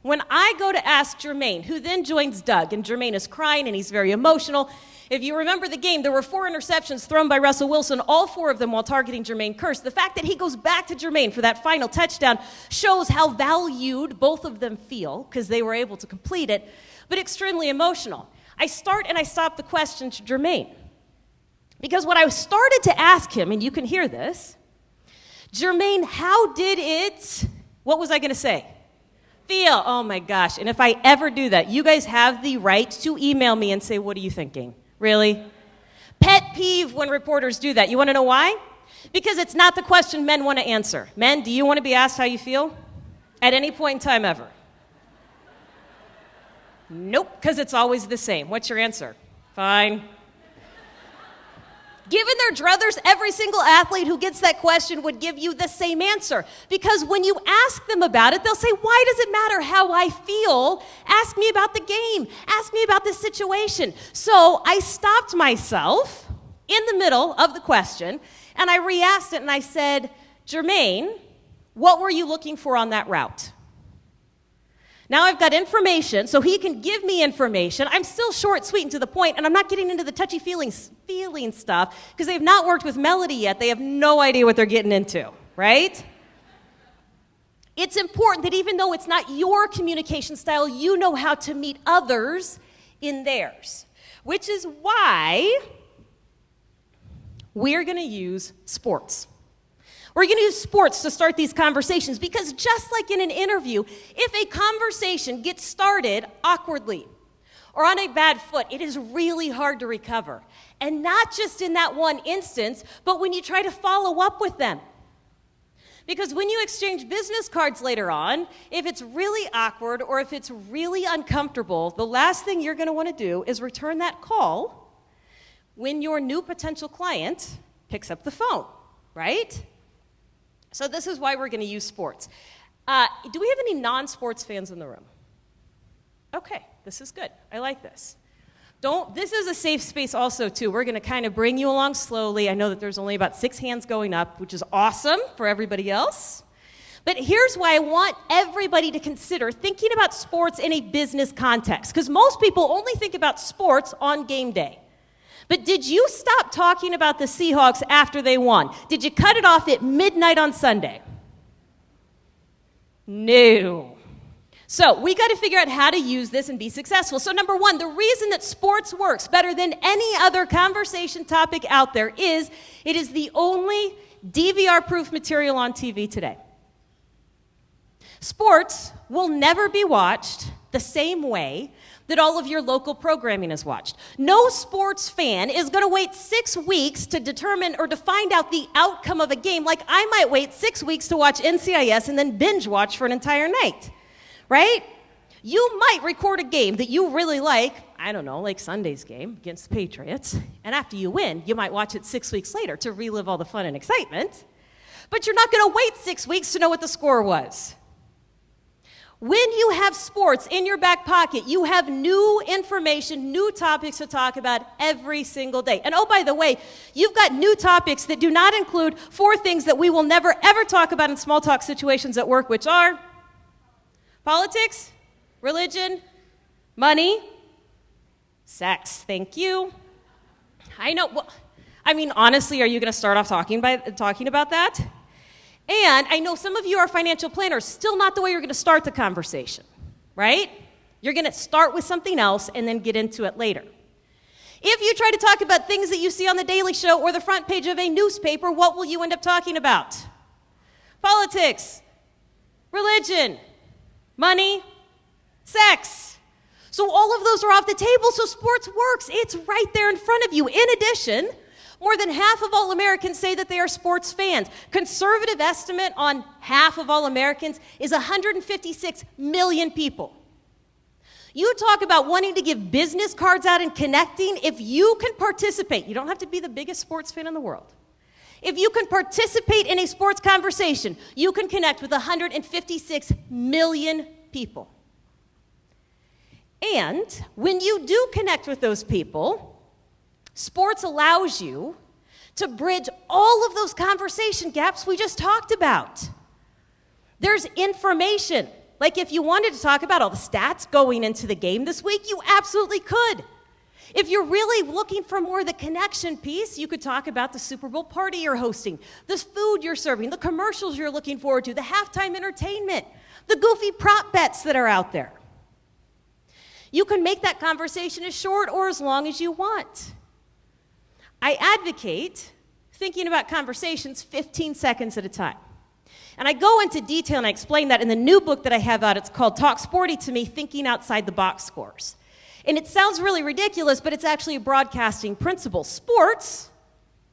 when I go to ask Jermaine, who then joins Doug, and Jermaine is crying and he's very emotional. If you remember the game, there were 4 interceptions thrown by Russell Wilson, all 4 of them while targeting Jermaine Kearse. The fact that he goes back to Jermaine for that final touchdown shows how valued both of them feel, because they were able to complete it, but extremely emotional. I start and I stop the question to Jermaine, because what I started to ask him, and you can hear this, Jermaine, how did it, what was I going to say? Feel. Oh my gosh. And if I ever do that, you guys have the right to email me and say, what are you thinking? Really? Pet peeve when reporters do that. You want to know why? Because it's not the question men want to answer. Men, do you want to be asked how you feel? At any point in time ever? Nope, because it's always the same. What's your answer? Fine. Given their druthers, every single athlete who gets that question would give you the same answer. Because when you ask them about it, they'll say, why does it matter how I feel? Ask me about the game. Ask me about the situation. So I stopped myself in the middle of the question, and I re-asked it, and I said, Jermaine, what were you looking for on that route? Now I've got information, so he can give me information. I'm still short, sweet, and to the point, and I'm not getting into the touchy-feeling stuff, because they've not worked with Melody yet. They have no idea what they're getting into, right? It's important that even though it's not your communication style, you know how to meet others in theirs, which is why we're going to use sports. We're going to use sports to start these conversations, because just like in an interview, if a conversation gets started awkwardly or on a bad foot, it is really hard to recover. And not just in that one instance, but when you try to follow up with them. Because when you exchange business cards later on, if it's really awkward or if it's really uncomfortable, the last thing you're going to want to do is return that call when your new potential client picks up the phone, right? So this is why we're going to use sports. Do we have any non-sports fans in the room? Okay, this is good. I like this. This is a safe space also, too. We're going to kind of bring you along slowly. I know that there's only about 6 hands going up, which is awesome for everybody else. But here's why I want everybody to consider thinking about sports in a business context, because most people only think about sports on game day. But did you stop talking about the Seahawks after they won? Did you cut it off at midnight on Sunday? No. So we got to figure out how to use this and be successful. So number 1, the reason that sports works better than any other conversation topic out there is it is the only DVR-proof material on TV today. Sports will never be watched the same way that all of your local programming is watched. No sports fan is going to wait 6 weeks to determine or to find out the outcome of a game like I might wait 6 weeks to watch NCIS and then binge watch for an entire night, right? You might record a game that you really like, I don't know, like Sunday's game against the Patriots, and after you win, you might watch it 6 weeks later to relive all the fun and excitement, but you're not going to wait 6 weeks to know what the score was. When you have sports in your back pocket, you have new information, new topics to talk about every single day. And oh, by the way, you've got new topics that do not include 4 things that we will never, ever talk about in small talk situations at work, which are politics, religion, money, sex. Thank you. I know. Well, I mean, honestly, are you going to start off talking about that? And I know some of you are financial planners, still not the way you're going to start the conversation, right? You're going to start with something else and then get into it later. If you try to talk about things that you see on the Daily Show or the front page of a newspaper, what will you end up talking about? Politics, religion, money, sex. So all of those are off the table, so sports works. It's right there in front of you. In addition, more than half of all Americans say that they are sports fans. Conservative estimate on half of all Americans is 156 million people. You talk about wanting to give business cards out and connecting. If you can participate, you don't have to be the biggest sports fan in the world. If you can participate in a sports conversation, you can connect with 156 million people. And when you do connect with those people, sports allows you to bridge all of those conversation gaps we just talked about. There's information. Like if you wanted to talk about all the stats going into the game this week, you absolutely could. If you're really looking for more of the connection piece, you could talk about the Super Bowl party you're hosting, the food you're serving, the commercials you're looking forward to, the halftime entertainment, the goofy prop bets that are out there. You can make that conversation as short or as long as you want. I advocate thinking about conversations 15 seconds at a time. And I go into detail and I explain that in the new book that I have out. It's called Talk Sporty to Me, Thinking Outside the Box Scores. And it sounds really ridiculous, but it's actually a broadcasting principle. Sports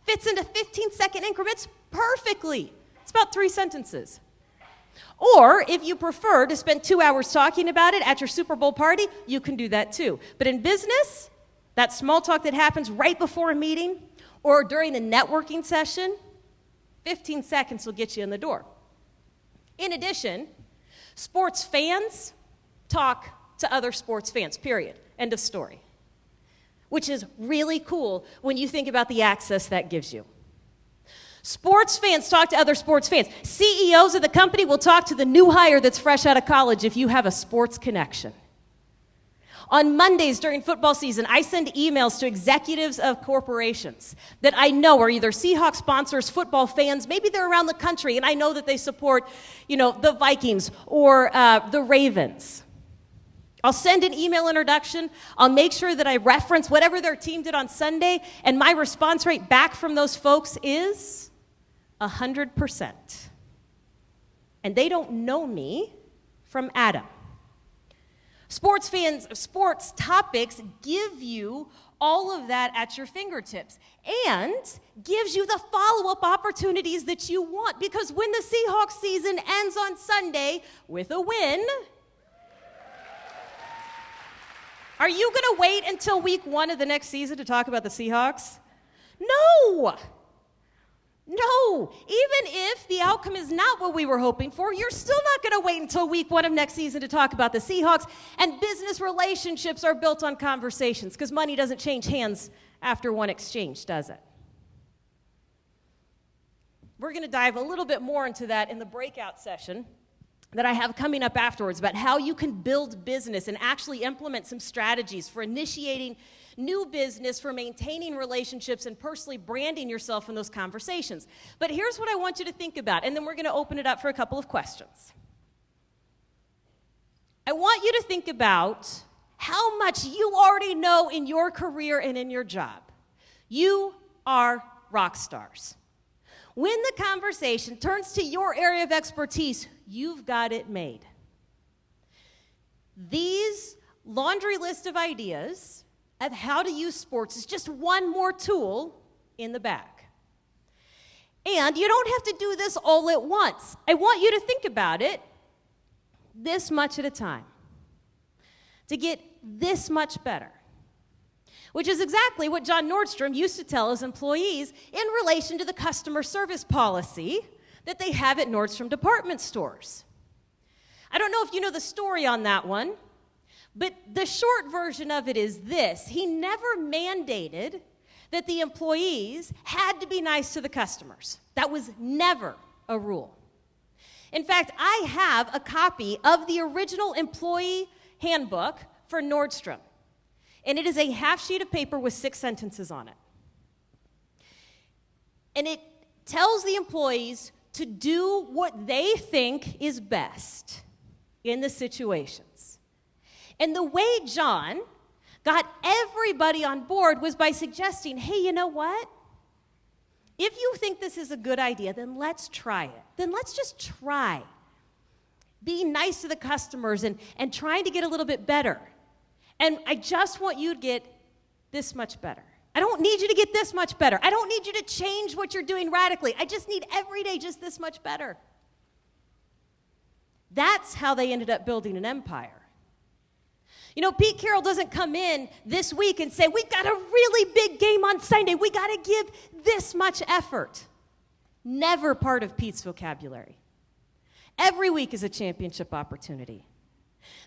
fits into 15-second increments perfectly. It's about 3 sentences. Or if you prefer to spend 2 hours talking about it at your Super Bowl party, you can do that too. But in business, that small talk that happens right before a meeting or during the networking session, 15 seconds will get you in the door. In addition, sports fans talk to other sports fans, period. End of story. Which is really cool when you think about the access that gives you. Sports fans talk to other sports fans. CEOs of the company will talk to the new hire that's fresh out of college if you have a sports connection. On Mondays during football season, I send emails to executives of corporations that I know are either Seahawks sponsors, football fans, maybe they're around the country, and I know that they support, the Vikings or the Ravens. I'll send an email introduction. I'll make sure that I reference whatever their team did on Sunday, and my response rate back from those folks is 100%. And they don't know me from Adam. Sports fans, sports topics give you all of that at your fingertips and gives you the follow-up opportunities that you want, because when the Seahawks season ends on Sunday with a win, are you going to wait until week 1 of the next season to talk about the Seahawks? No. No. Even if the outcome is not what we were hoping for, you're still not going to wait until week 1 of next season to talk about the Seahawks. And business relationships are built on conversations, because money doesn't change hands after one exchange, does it? We're going to dive a little bit more into that in the breakout session that I have coming up afterwards about how you can build business and actually implement some strategies for initiating new business, for maintaining relationships, and personally branding yourself in those conversations. But here's what I want you to think about, and then we're going to open it up for a couple of questions. I want you to think about how much you already know in your career and in your job. You are rock stars. when the conversation turns to your area of expertise, you've got it made. These laundry list of ideas of how to use sports is just one more tool in the bag. And you don't have to do this all at once. I want you to think about it this much at a time to get this much better, which is exactly what John Nordstrom used to tell his employees in relation to the customer service policy that they have at Nordstrom department stores. I don't know if you know the story on that one, but the short version of it is this. He never mandated that the employees had to be nice to the customers. That was never a rule. In fact, I have a copy of the original employee handbook for Nordstrom, and it is a half sheet of paper with 6 sentences on it. And it tells the employees to do what they think is best in the situations. And the way John got everybody on board was by suggesting, hey, you know what? If you think this is a good idea, then let's try it. Then let's just try. Be nice to the customers and trying to get a little bit better. And I just want you to get this much better. I don't need you to get this much better. I don't need you to change what you're doing radically. I just need every day just this much better. That's how they ended up building an empire. You know, Pete Carroll doesn't come in this week and say, we've got a really big game on Sunday. We got to give this much effort. Never part of Pete's vocabulary. Every week is a championship opportunity.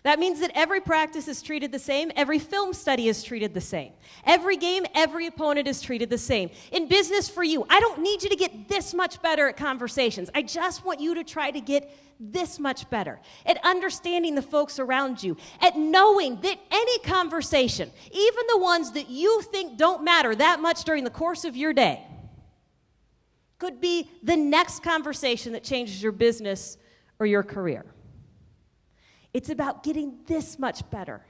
That means that every practice is treated the same. Every film study is treated the same. Every game, every opponent is treated the same. In business for you, I don't need you to get this much better at conversations. I just want you to try to get this much better at understanding the folks around you, at knowing that any conversation, even the ones that you think don't matter that much during the course of your day, could be the next conversation that changes your business or your career. It's about getting this much better,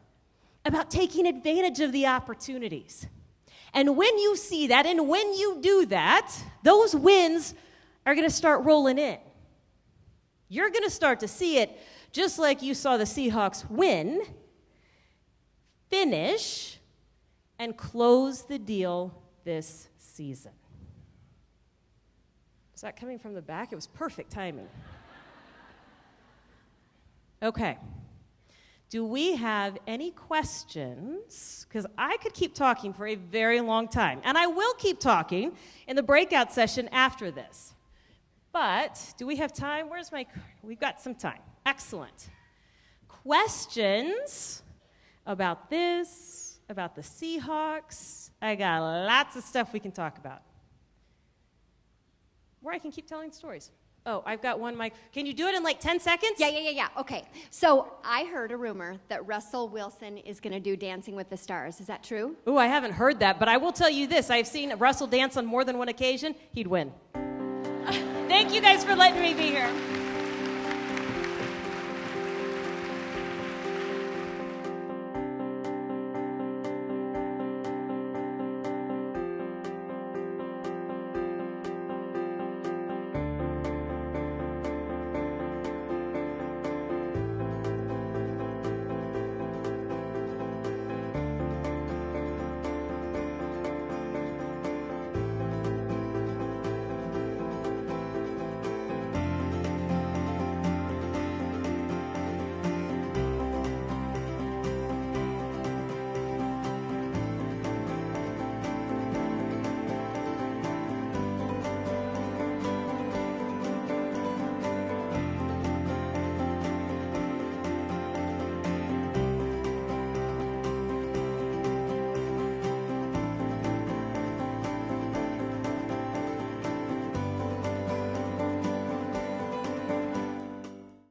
about taking advantage of the opportunities. And when you see that and when you do that, those wins are going to start rolling in. You're going to start to see it just like you saw the Seahawks win, finish, and close the deal this season. Was that coming from the back? It was perfect timing. Okay. Do we have any questions? Because I could keep talking for a very long time, and I will keep talking in the breakout session after this. But do we have time? Where's my, we've got some time. Excellent. Questions about this, about the Seahawks? I got lots of stuff we can talk about. Or I can keep telling stories. Oh, I've got one mic. Can you do it in like 10 seconds? Yeah. Okay. So I heard a rumor that Russell Wilson is going to do Dancing with the Stars. Is that true? Ooh, I haven't heard that, but I will tell you this. I've seen Russell dance on more than one occasion. He'd win. Thank you guys for letting me be here.